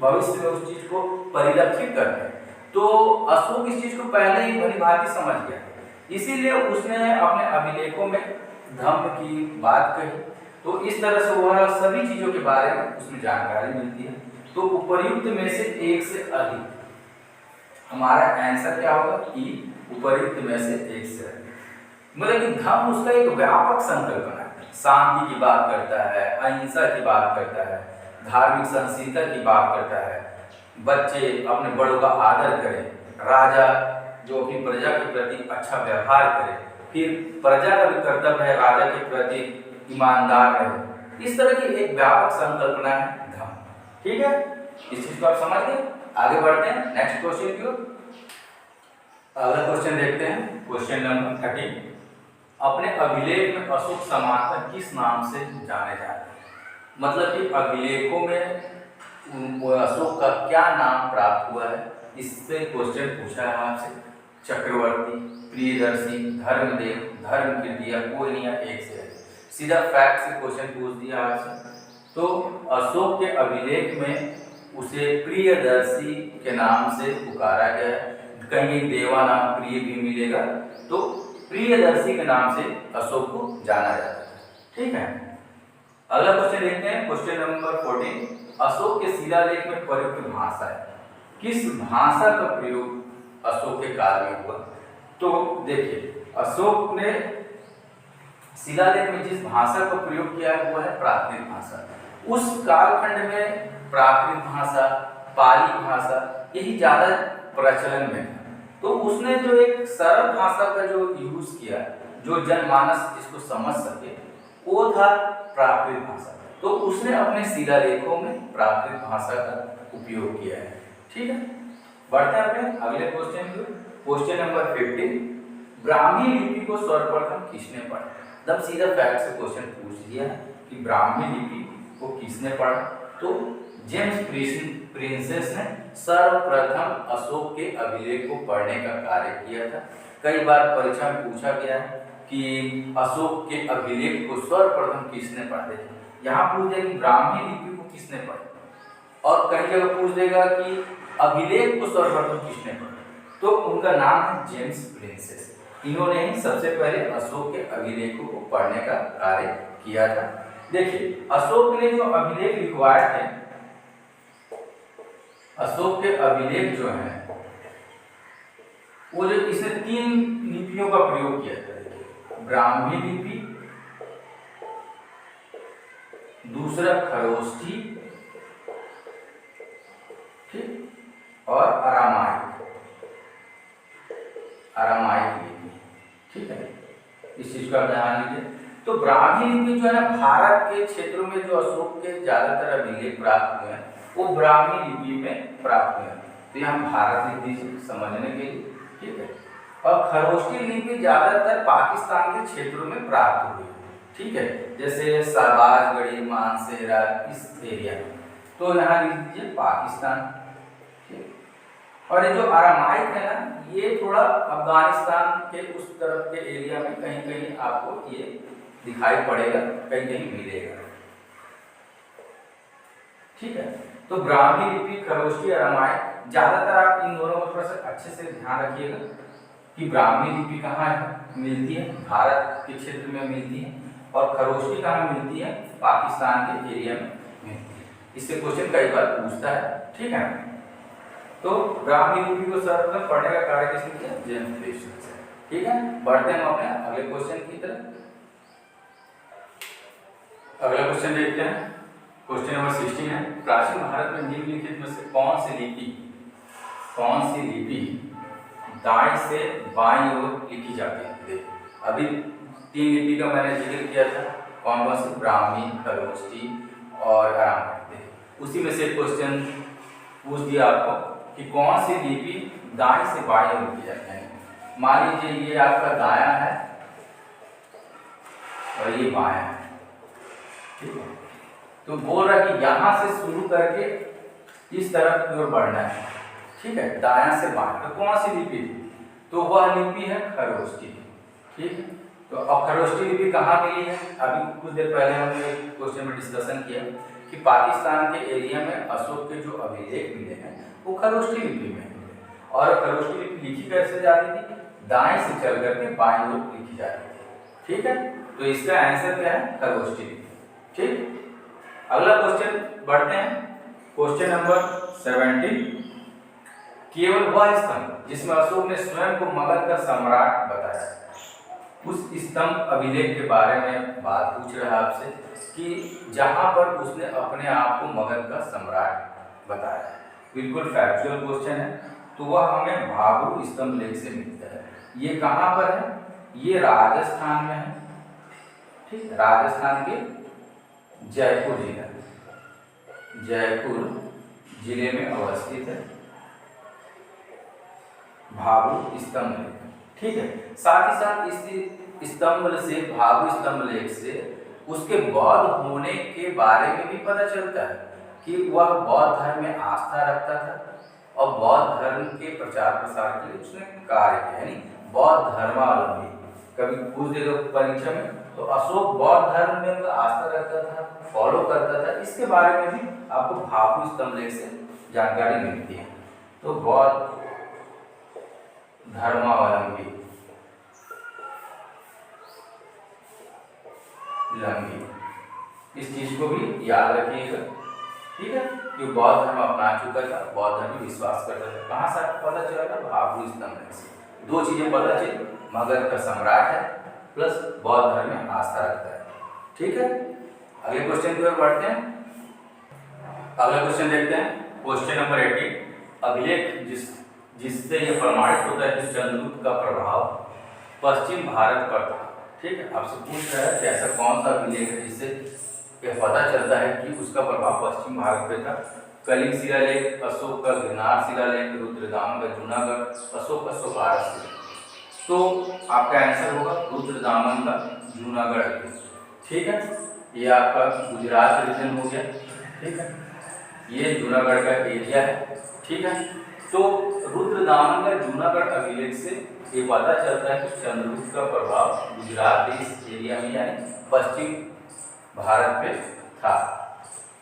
भविष्य में उस चीज को परिलक्षित करते हैं। तो अशोक इस चीज को पहले ही भली भांति समझ गया, इसीलिए उसने अपने अभिलेखों में धम्म की बात कही। तो इस तरह से वह सभी चीजों के बारे में उसमें जानकारी मिलती है। तो उपर्युक्त में से एक से अधिक, हमारा आंसर क्या होगा कि उपर्युक्त में से एक से अधिक। मतलब कि धम्म उसका एक व्यापक संकल्पना है, शांति की बात करता है, अहिंसा की बात करता है, धार्मिक सहनशीलता की बात करता है, बच्चे अपने बड़ों का आदर करें, राजा जो अपनी प्रजा के प्रति अच्छा व्यवहार करे, फिर प्रजा का भी कर्तव्य है राजा के प्रति ईमानदार रहे। इस तरह की एक व्यापक संकल्पना है धम्म, ठीक है। इस चीज को आप समझ गए। आगे बढ़ते हैं नेक्स्ट क्वेश्चन की ओर। अगला क्वेश्चन देखते हैं, क्वेश्चन नंबर 13। अपने अभिलेख में अशोक समानता किस नाम से जाने जाते हैं। मतलब कि अभिलेखों में अशोक का क्या नाम प्राप्त हुआ है, इससे क्वेश्चन पूछा है आपसे। चक्रवर्ती, प्रियदर्शी, धर्मदेव, धर्मकीर्ति या कोई नहीं, एक से है। सीधा फैक्ट से क्वेश्चन पूछ दिया आपसे। तो अशोक के अभिलेख में उसे प्रियदर्शी के नाम से पुकारा गया है। कहीं देवा नाम प्रिय भी मिलेगा, तो प्रियदर्शी के नाम से अशोक को जाना जाता है, ठीक है। अगला क्वेश्चन देखते हैं, क्वेश्चन नंबर 14। अशोक के शिलालेख में प्रयुक्त भाषा है, किस भाषा का प्रयोग अशोक के काल में हुआ। तो देखिए, अशोक ने शिलालेख में जिस भाषा का प्रयोग किया है वो है प्राकृत भाषा। उस कालखंड में प्राकृत भाषा, पाली भाषा यही ज्यादा प्रचलन में था। तो उसने जो एक सरल भाषा का जो यूज किया, जो जनमानस इसको समझ सके, वो था प्राकृत भाषा। तो उसने अपने शिलालेखों में प्राकृत भाषा का उपयोग किया है, ठीक है। बढ़ते हैं अपने अगले क्वेश्चन की। Question number 15। ब्राह्मी लिपि को सर्वप्रथम किसने पढ़ा? एकदम सीधा फैक्ट से क्वेश्चन पूछ लिया है कि ब्राह्मी लिपि को किसने पढ़ा? तो जेम्स प्रिंसेस ने सर्वप्रथम अशोक के अभिलेख को पढ़ने का कार्य किया था। कई बार परीक्षा में पूछा गया है कि अशोक के अभिलेख को सर्वप्रथम किसने पढ़ा? यहाँ पूछ देगा कि ब्राह्मी लिपि को किसने पढ़ा, और कई जगह पूछ देगा कि अभिलेख को सर्वप्रथम किसने पढ़ा, तो उनका नाम है जेम्स प्रिंसेस। इन्होंने ही सबसे पहले अशोक के अभिलेखों को पढ़ने का कार्य किया था। देखिए अशोक ने जो अभिलेख लिखवाए थे, अशोक के अभिलेख जो है वो जो इसने 3 लिपियों का प्रयोग किया था। ब्राह्मी लिपि, दूसरा खरोष्ठी, ठीक, और अरामाइक लिपि, ठीक है। इस चीज का ध्यान लीजिए। तो ब्राह्मी लिपि जो है ना, भारत के क्षेत्रों में जो अशोक के ज्यादातर अभिलेख प्राप्त हुए हैं वो ब्राह्मी लिपि में प्राप्त हुए हैं। तो यहाँ भारत लिख दीजिए समझने के लिए, ठीक है। और खरोष्ठी लिपि ज्यादातर पाकिस्तान के क्षेत्रों में प्राप्त हुई, ठीक है, जैसे शहबाजगढ़ी, मानसेरा, इस एरिया में। तो यहाँ लिख दीजिए पाकिस्तान, ठीक। और ये जो अरामाइक है ना, ये थोड़ा अफगानिस्तान के उस तरफ के एरिया में कहीं कहीं आपको ये दिखाई पड़ेगा, कहीं कहीं मिलेगा, ठीक है। तो ब्राह्मी लिपि, खरोष्ठी, अरामाइक, ज्यादातर आप इन दोनों को थोड़ा सा अच्छे से ध्यान रखिएगा कि ब्राह्मी लिपि कहाँ मिलती है, भारत के क्षेत्र में मिलती है, और खरोष्ठी कहाँ मिलती है, पाकिस्तान के एरिया में मिलती है। इससे क्वेश्चन कई बार पूछता है, ठीक है। तो ब्राह्मी लिपि को सर्वप्रथम पढ़ने का कार्य किसने किया? जेम्स प्रिंसेस, ठीक है। बढ़ते हैं हम अपने अगले क्वेश्चन की तरफ। अगला क्वेश्चन देखते हैं, क्वेश्चन नंबर 16 है, प्राचीन भारत में निम्नलिखित में से कौन सी लिपि दाएं से बाईं ओर लिखी जाती है? देखिए अभी 3 लिपि का मैंने जिक्र किया था, कौन कौन सी? ब्राह्मी, खरोष्ठी और अरामाइक। उसी में से क्वेश्चन पूछ दिया आपको कि कौन सी लिपि दाएं से बाईं ओर लिखी जाती है। मान लीजिए ये आपका दायां है और ये बायां है, ठीक है। तो बोल रहा है कि यहां से शुरू करके इस तरफ की ओर बढ़ना है, ठीक है, दायां से बायां। तो कौन सी लिपि? तो वह लिपि है खरोष्ठी, ठीक है। तो अब खरोष्ठी लिपि कहाँ मिली है? अभी कुछ देर पहले हमने एक क्वेश्चन में डिस्कशन किया कि पाकिस्तान के एरिया में अशोक के जो अभिलेख मिले हैं वो खरोष्ठी लिपि में है। और खरोष्ठी लिपि लिखी कैसे जाती थी? दाएं से चल करके बाईं ओर लिखी जाती थी, ठीक है। तो इसका आंसर क्या है? खरोष्ठी लिपि, ठीक। अगला क्वेश्चन बढ़ते हैं, क्वेश्चन नंबर 17। केवल वह स्तंभ जिसमें अशोक ने स्वयं को मगध का सम्राट बताया, उस स्तंभ अभिलेख के बारे में बात पूछ रहा है आपसे कि जहां पर उसने अपने आप को मगध का सम्राट बताया। बिल्कुल फैक्चुअल क्वेश्चन है। तो वह हमें भाभू स्तंभ लेख से मिलता है। ये कहां पर है? ये राजस्थान में है, ठीक, राजस्थान के जयपुर जिले में अवस्थित है भाभू स्तंभ लेख, ठीक है। साथ ही साथ इस स्तंभ से, भाभू स्तंभ लेख से उसके बौद्ध होने के बारे में भी पता चलता है कि वह बौद्ध धर्म में आस्था रखता था और बौद्ध धर्म के प्रचार प्रसार के लिए उसने कार्य किया, यानी बौद्ध धर्मावलंबी। कभी पूछ दे दो परीक्षा में, तो अशोक बौद्ध धर्म में आस्था रखता था, फॉलो करता था, इसके बारे में भी आपको भाभू स्तंभ लेख से जानकारी मिलती है। तो बौद्ध धर्मावलंबी इस चीज को भी याद रखिएगा, ठीक है। कि बौद्ध धर्म अपना चुका था, बौद्ध धर्म में विश्वास करता था। कहाँ से पता चला था? भाभू स्तंभ लेख से। 2 चीजें पता चली, मगध का सम्राट है प्लस बौद्ध धर्म में आस्था रखता है, ठीक है। अगले क्वेश्चन की ओर बढ़ते हैं। अगला क्वेश्चन देखते हैं, क्वेश्चन नंबर 18। अभिलेख जिससे यह प्रमाणित होता है कि चंद्रगुप्त का प्रभाव पश्चिम भारत पर था, ठीक है। आपसे पूछ रहा है कि ऐसा कौन सा अभिलेख है जिससे यह पता चलता है कि उसका प्रभाव पश्चिम भारत पे था? कलिंग शिलालेख, अशोक का गिरनार शिलालेख, रुद्रदाम का जूनागढ़, अशोक का सोपारा शिलालेख। तो आपका आंसर होगा रुद्रदामन का जूनागढ़ अभिलेख। ठीक है, ये आपका गुजरात रीजन हो गया। ठीक है, ये जूनागढ़ का एरिया है। ठीक है, तो रुद्रदामन का जूनागढ़ अभिलेख से ये पता चलता है कि चंद्रगुप्त का प्रभाव गुजरात इस एरिया में यानी पश्चिम भारत पे था।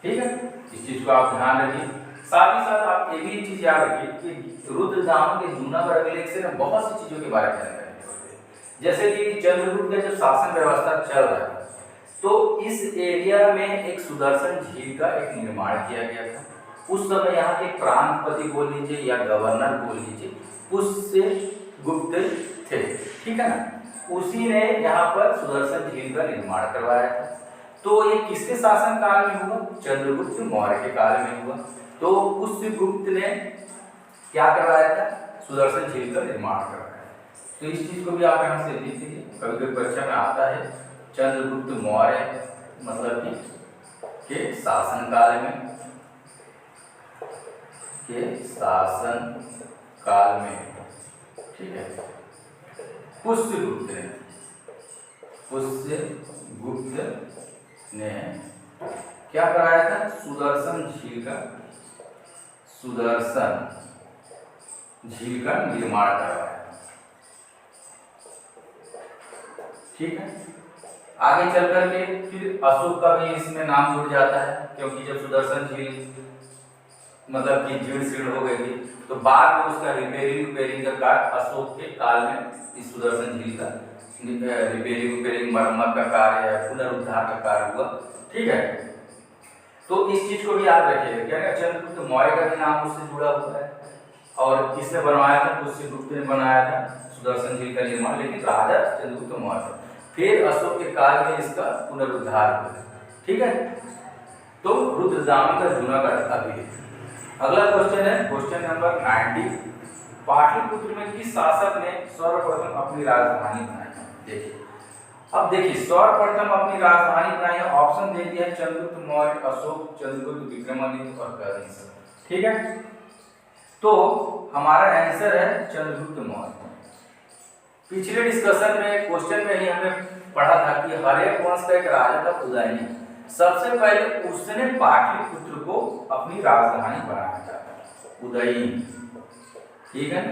ठीक है, इस चीज को आप ध्यान रखिए। साथ ही साथ आप ये भी चीज याद रखिए कि रुद्रदामन के जूनागढ़ अभिलेख से बहुत सी चीजों के बारे में जानकारी होती है। जैसे कि चंद्रगुप्त का जो शासन व्यवस्था चल रहा है, तो इस एरिया में एक सुदर्शन झील का एक निर्माण किया गया था। उस समय यहाँ के प्रांतपति बोल लीजिए या गवर्नर बोल लीजिए, पुष्य गुप्त थे। ठीक है ना, उसी ने यहाँ पर सुदर्शन झील का निर्माण करवाया था। तो ये किसके शासन काल में हुआ? चंद्रगुप्त मौर्य के काल में हुआ। तो पुष्य गुप्त ने क्या करवाया था? सुदर्शन झील का निर्माण करवाया। तो इस चीज को भी आप यहाँ से लिख लीजिए, कभी कभी परीक्षा में आता है चंद्रगुप्त मौर्य मतलब के शासन काल में, ठीक है, पुष्यगुप्त ने क्या कराया था? सुदर्शन झील का निर्माण करवाया। ठीक है, आगे चल करके फिर अशोक का भी इसमें नाम जुड़ जाता है, क्योंकि जब सुदर्शन झील मतलब कि जीर्ण शीर्ण हो गई थी, तो बाद में उसका रिपेयरिंग का कार्य अशोक के काल में इस सुदर्शन झील का रिपेयरिंग मरम्मत का कार्य या पुनरुद्धार का कार्य हुआ। ठीक है, तो इस चीज को भी याद रखिएगा। क्या चंद्रगुप्त मौर्य का भी नाम उससे जुड़ा हुआ है, और किसने बनवाया था? पुष्यगुप्त ने बनाया था सुदर्शन झील का निर्माण, लेकिन राजा चंद्रगुप्त मौर्य। फिर अशोक के काल में इसका पुनरुद्धार हुआ। ठीक है, तो रुद्रदामन का जूनागढ़ अभिलेख। अगला क्वेश्चन है क्वेश्चन नंबर 90। पाटलिपुत्र में किस शासक ने सर्वप्रथम अपनी राजधानी बनाई? देखिए, अब देखिए सर्वप्रथम अपनी राजधानी बनाई है, ऑप्शन दे दिया है चंद्रगुप्त मौर्य, अशोक, चंद्रगुप्त विक्रमादित्य और कनिष्क। ठीक है, तो हमारा आंसर है चंद्रगुप्त मौर्य। पिछले डिस्कशन में क्वेश्चन में ही हमने पढ़ा था कि हर्यक वंश का एक राजा था उदयनी। सबसे पहले उसने पाटलिपुत्र को अपनी राजधानी बनाया था, उदयनी। ठीक है,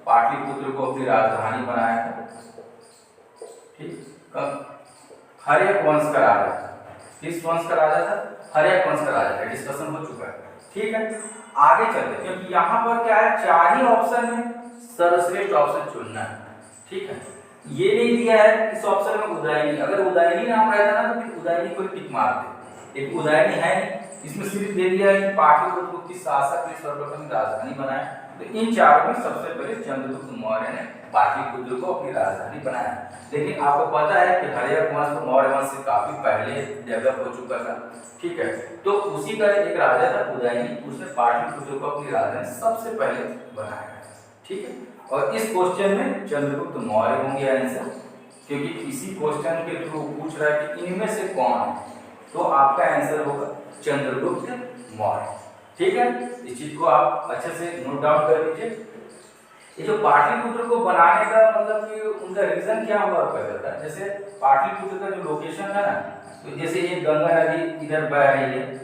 पाटलिपुत्र को अपनी राजधानी बनाया था। ठीक, कब? हर्यक वंश का राजा था। किस वंश का राजा था? हर्यक वंश का राजा था। डिस्कशन हो चुका है। ठीक है, आगे चलते, क्योंकि यहाँ पर क्या है, 4 ही ऑप्शन में सर्वश्रेष्ठ ऑप्शन चुनना है। ठीक है, ये नहीं दिया है इस ऑप्शन में उदयनी। अगर उदयनी नाम रहता ना तो फिर उदयनी को टिक मार दे, एक उदयनी है नहीं, इसमें सिर्फ दे दिया है कि पाटलिपुत्र को किस शासक ने सर्वप्रथम राजधानी बनाया। तो इन 4 में सबसे पहले चंद्रगुप्त मौर्य ने पाटलिपुत्र को अपनी राजधानी बनाया। लेकिन आपको पता है कि हर्यक वंश मौर्य वंश से काफी पहले डेवलप हो चुका था। ठीक है, तो उसी का एक राजा था उदयनी, उसने पाटलिपुत्र को अपनी राजधानी सबसे पहले बनाया। ठीक है, और इस क्वेश्चन में चंद्रगुप्त मौर्य होंगे आंसर, क्योंकि इसी क्वेश्चन के थ्रू पूछ रहा है कि इनमें से कौन है, तो आपका आंसर होगा चंद्रगुप्त मौर्य। ठीक है, इस चीज को आप अच्छे से नोट डाउन कर लीजिए। ये जो पाटलिपुत्र को बनाने का मतलब कि उनका रीजन क्या हुआ करता था, जैसे पाटलिपुत्र का जो लोकेशन है ना, तो जैसे ये गंगा नदी इधर बह रही है।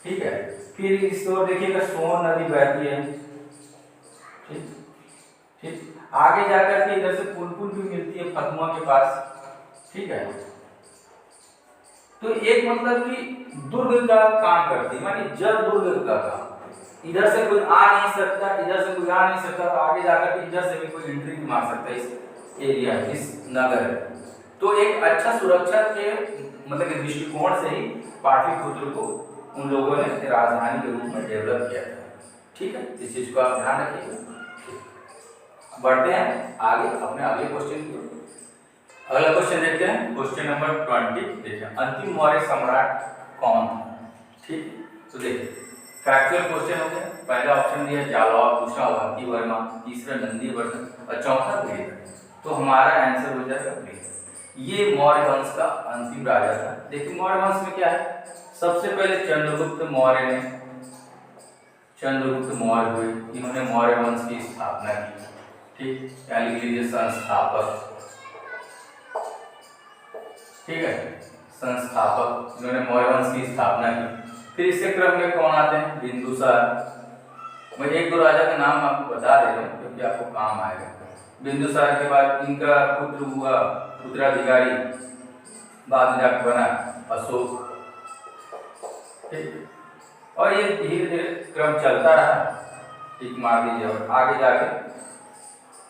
ठीक है, फिर इस ओर देखिएगा सोन नदी बहती है। ठीक, ठीक, आगे जाकर के इधर से पुल भी मिलती है फतुआ के पास। ठीक है, तो एक मतलब कि दुर्ग का काम करती है, मानी जल दुर्ग का काम। इधर से कोई आ नहीं सकता, इधर से कोई आ नहीं सकता, तो आगे जाकर के इधर से भी कोई एंट्री नहीं मार सकता इस एरिया, इस नगर में। तो एक अच्छा सुरक्षा के मतलब के दृष्टिकोण से ही पाटलिपुत्र को उन लोगों ने राजधानी के रूप में डेवलप किया था। ठीक है, इस चीज को आप ध्यान रखिएगा। बढ़ते हैं आगे अपने अगले क्वेश्चन की। अगला क्वेश्चन देखते हैं क्वेश्चन नंबर 20। देखिए, अंतिम मौर्य सम्राट कौन था? ठीक, तो देखिए फैक्चुअल क्वेश्चन हो गया। पहला ऑप्शन दिया जालौर, दूसरा अवंती वर्मा, तीसरा नंदी वर्धन और चौथा बृहद। तो हमारा आंसर हो जाएगा बृहद। ये मौर्य वंश का अंतिम राजा था। देखिए मौर्य वंश में क्या है, सबसे पहले चंद्रगुप्त मौर्य हुए, इन्होंने मौर्य वंश की स्थापना की। ठीक, यहाँ लिख लीजिए संस्थापक। ठीक है, संस्थापक, इन्होंने मौर्य वंश की स्थापना की। फिर इसके क्रम में कौन आते हैं? बिंदुसार। मैं एक दो राजा का नाम आपको बता दे रहा हूँ क्योंकि आपको काम आएगा। बिंदुसार के बाद इनका पुत्र हुआ उत्तराधिकारी, बाद में जाकर बना अशोक। ठीक, और ये धीरे धीरे क्रम चलता रहा, ठीक मार दीजिए। और आगे जाके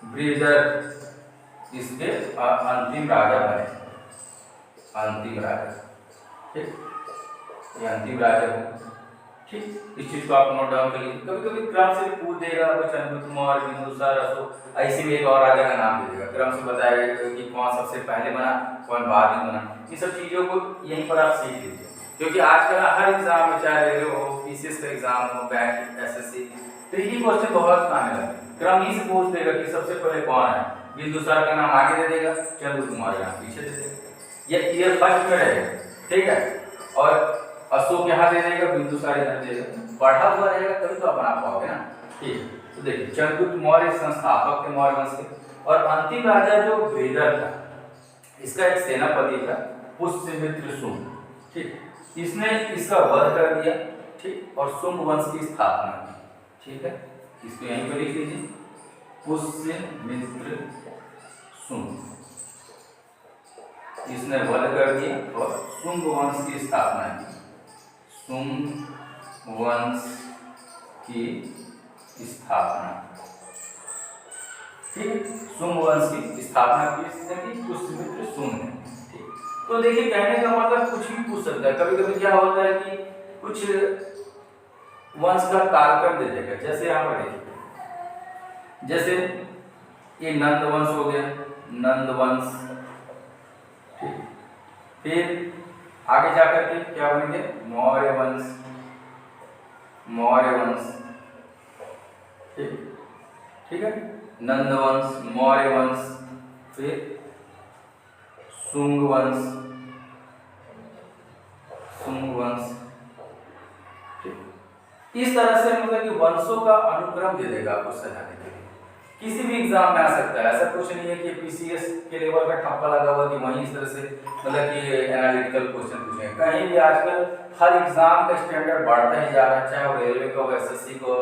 बृहदर इसके अंतिम राजा बने, अंतिम राजा। ठीक, ये अंतिम राजा हो। ठीक, इस चीज को आप नोट डाउन कर लीजिए। कभी कभी क्रम से पूछ देगा चंद्रगुप्त मौर्य, बिंदुसार, अशोक, ऐसे भी एक और राजा का नाम दे देगा। क्रम से बताएगा कि कौन सबसे पहले बना, कौन बाद में बना। ये सब चीजों को यहीं पर आप सीख लीजिए, क्योंकि आजकल हर एग्जाम में, चाहे रेलवे हो, पीसीएस का एग्जाम हो, बैंक, एसएससी, तो यही क्वेश्चन बहुत आने लगे। क्रम ही से पूछ देगा कि सबसे पहले कौन है। बिंदुसार का नाम आगे दे देगा, चंद्रगुप्त मौर्य नाम पीछे दे देगा। ये फर्स्ट में रहेगा। ठीक है, और अशोक यहाँ दे देगा, बिंदुसार यहाँ दे देगा। पढ़ा हुआ रहेगा तभी तो आप बना पाओगे ना। ठीक, तो देखिए चंद्रगुप्त मौर्य संस्थापक थे मौर्य वंश के। और अंतिम राजा जो बृहदर था, इसका एक सेनापति था पुष्यमित्र शुंग। ठीक, इसने इसका वध कर दिया। ठीक, और शुंग वंश की स्थापना की। ठीक है, इसको यहीं पर लिख लीजिए, पुष्यमित्र शुंग, इसने वध कर दिया और शुंग वंश की स्थापना की। शुंग वंश की स्थापना। ठीक, शुंग वंश की स्थापना की पुष्यमित्र शुंग ने। ठीक, तो देखिए कहने का मतलब कुछ भी पूछ सकता है। कभी कभी क्या होता है कि कुछ वंश का कालक्रम दे देगा। जैसे यहाँ पर देखिए, जैसे ये नंद वंश हो गया, नंद वंश। ठीक, फिर आगे जाकर के क्या बनेंगे? मौर्य वंश, मौर्य वंश। ठीक, ठीक है, नंद वंश, मौर्य वंश, फिर शुंग वंश, शुंग वंश। इस तरह से मतलब कि वंशों का अनुक्रम दे देगा आपको सजाने के लिए। किसी भी एग्जाम में आ सकता है, ऐसा कुछ नहीं है कि पीसीएस के लेवल का ठप्पा लगा हुआ कि वहीं इस तरह से मतलब कि एनालिटिकल क्वेश्चन पूछेंगे। कहीं भी आजकल हर एग्जाम का स्टैंडर्ड बढ़ता ही जा रहा है, चाहे वो रेलवे का हो, एसएससी को,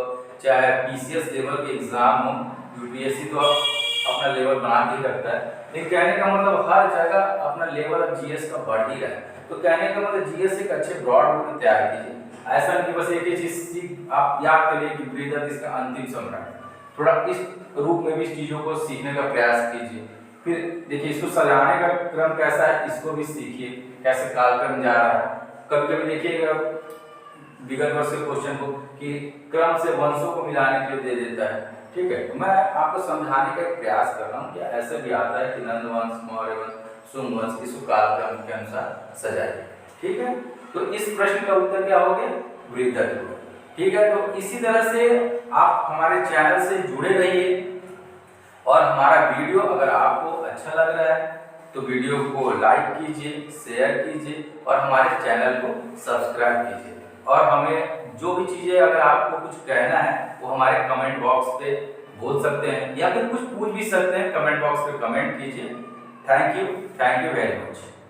चाहे पीसीएस लेवल के एग्जाम हो, यूपीएससी तो अपना लेवल बना के रखता है। लेकिन कहने का मतलब हर जगह अपना लेवल अब जीएस का बढ़ ही रहा है। तो कहने का मतलब जीएस एक अच्छे ब्रॉड रूप में तैयार कीजिए। ऐसा नहीं बस एक ही चीज आप याद करिए कि बृहदर इसका अंतिम सम्राट। थोड़ा इस रूप में भी इस चीजों को सीखने का प्रयास कीजिए। फिर देखिए इसको सजाने का क्रम कैसा है, इसको भी सीखिए, कैसे कालक्रम जा रहा है। कभी कभी देखिएगा विगत वर्ष के क्वेश्चन को कि क्रम से वंशों को मिलाने के लिए दे देता है। ठीक है, तो मैं आपको समझाने का एक प्रयास कर रहा हूँ कि ऐसे भी आता है कि नंद वंश, मौर्य वंश, शुंग वंश, इसको कालक्रम के अनुसार सजाइए। ठीक है, तो इस प्रश्न का उत्तर क्या हो गया? बृहदर। ठीक है, तो इसी तरह से आप हमारे चैनल से जुड़े रहिए। और हमारा वीडियो अगर आपको अच्छा लग रहा है तो वीडियो को लाइक कीजिए, शेयर कीजिए और हमारे चैनल को सब्सक्राइब कीजिए। और हमें जो भी चीज़ें अगर आपको कुछ कहना है वो हमारे कमेंट बॉक्स पे बोल सकते हैं, या फिर कुछ पूछ भी सकते हैं। कमेंट बॉक्स पे कमेंट कीजिए। Thank you very much.